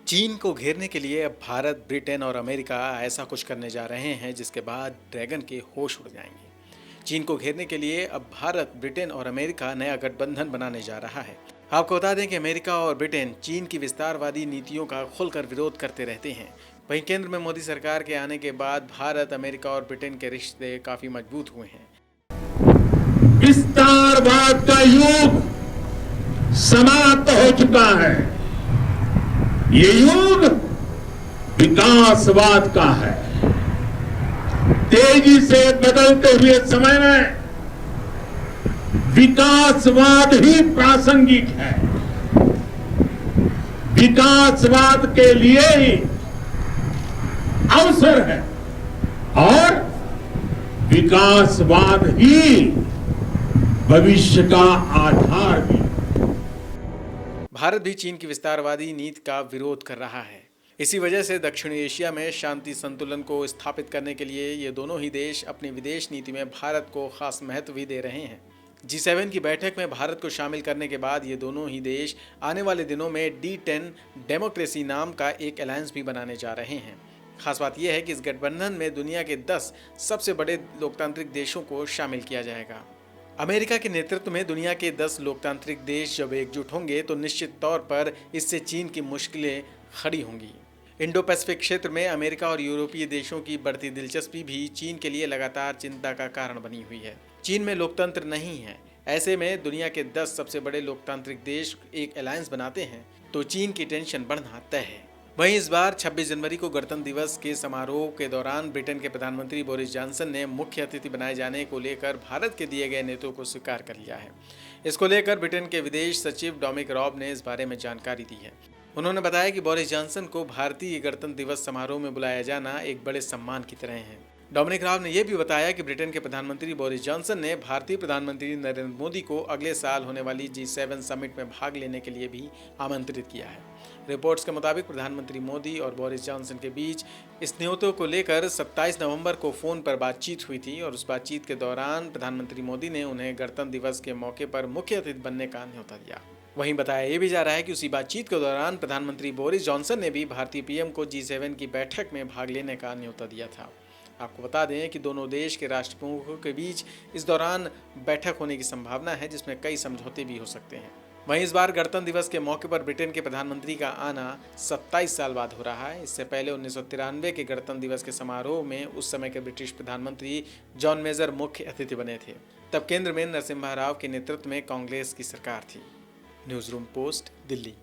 चीन को घेरने के लिए अब भारत, ब्रिटेन और अमेरिका ऐसा कुछ करने जा रहे हैं जिसके बाद ड्रैगन के होश उड़ जाएंगे। चीन को घेरने के लिए अब भारत, ब्रिटेन और अमेरिका नया गठबंधन बनाने जा रहा है। आपको बता दें कि अमेरिका और ब्रिटेन चीन की विस्तारवादी नीतियों का खुलकर विरोध करते रहते हैं। वहीं केंद्र में मोदी सरकार के आने के बाद भारत, अमेरिका और ब्रिटेन के रिश्ते काफी मजबूत हुए हैं। विस्तारवाद का युग समाप्त हो चुका है। ये युग विकासवाद का है। तेजी से बदलते हुए समय में विकासवाद ही प्रासंगिक है। विकासवाद के लिए ही अवसर है और विकासवाद ही भविष्य का आधार भी। भारत भी चीन की विस्तारवादी नीति का विरोध कर रहा है। इसी वजह से दक्षिणी एशिया में शांति संतुलन को स्थापित करने के लिए ये दोनों ही देश अपनी विदेश नीति में भारत को खास महत्व भी दे रहे हैं। G7 की बैठक में भारत को शामिल करने के बाद ये दोनों ही देश आने वाले दिनों में D10 डेमोक्रेसी नाम का एक अलायंस भी बनाने जा रहे हैं। खास बात यह है कि इस गठबंधन में दुनिया के 10 सबसे बड़े लोकतांत्रिक देशों को शामिल किया जाएगा। अमेरिका के नेतृत्व में दुनिया के 10 लोकतांत्रिक देश जब एकजुट होंगे तो निश्चित तौर पर इससे चीन की मुश्किलें खड़ी होंगी। इंडो पैसिफिक क्षेत्र में अमेरिका और यूरोपीय देशों की बढ़ती दिलचस्पी भी चीन के लिए लगातार चिंता का कारण बनी हुई है। चीन में लोकतंत्र नहीं है। ऐसे में दुनिया के 10 सबसे बड़े लोकतांत्रिक देश एक अलायंस बनाते हैं तो चीन की टेंशन बढ़ना तय है। वहीं इस बार 26 जनवरी को गणतंत्र दिवस के समारोह के दौरान ब्रिटेन के प्रधानमंत्री बोरिस जॉनसन ने मुख्य अतिथि बनाए जाने को लेकर भारत के दिए गए नेतों को स्वीकार कर लिया है। इसको लेकर ब्रिटेन के विदेश सचिव डोमिनिक रॉब ने इस बारे में जानकारी दी है। उन्होंने बताया कि बोरिस जॉनसन को भारतीय गणतंत्र दिवस समारोह में बुलाया जाना एक बड़े सम्मान की तरह है। डोमिनिक राव ने यह भी बताया कि ब्रिटेन के प्रधानमंत्री बोरिस जॉनसन ने भारतीय प्रधानमंत्री नरेंद्र मोदी को अगले साल होने वाली G7 समिट में भाग लेने के लिए भी आमंत्रित किया है। रिपोर्ट्स के मुताबिक प्रधानमंत्री मोदी और बोरिस जॉनसन के बीच इस न्योते को लेकर 27 नवंबर को फोन पर बातचीत हुई थी और उस बातचीत के दौरान प्रधानमंत्री मोदी ने उन्हें गणतंत्र दिवस के मौके पर मुख्य अतिथि बनने का न्योता दिया। वहीं बताया ये भी जा रहा है कि उसी बातचीत के दौरान प्रधानमंत्री बोरिस जॉनसन ने भी भारतीय पीएम को G7 की बैठक में भाग लेने का न्योता दिया था। आपको बता दें कि दोनों देश के राष्ट्र प्रमुखों के बीच इस दौरान बैठक होने की संभावना है जिसमें कई समझौते भी हो सकते हैं। वहीं इस बार गणतंत्र दिवस के मौके पर ब्रिटेन के प्रधानमंत्री का आना 27 साल बाद हो रहा है। इससे पहले 1993 के गणतंत्र दिवस के समारोह में उस समय के ब्रिटिश प्रधानमंत्री जॉन मेजर मुख्य अतिथि बने थे। तब केंद्र में नरसिम्हा राव के नेतृत्व में कांग्रेस की सरकार थी। News room post, Delhi.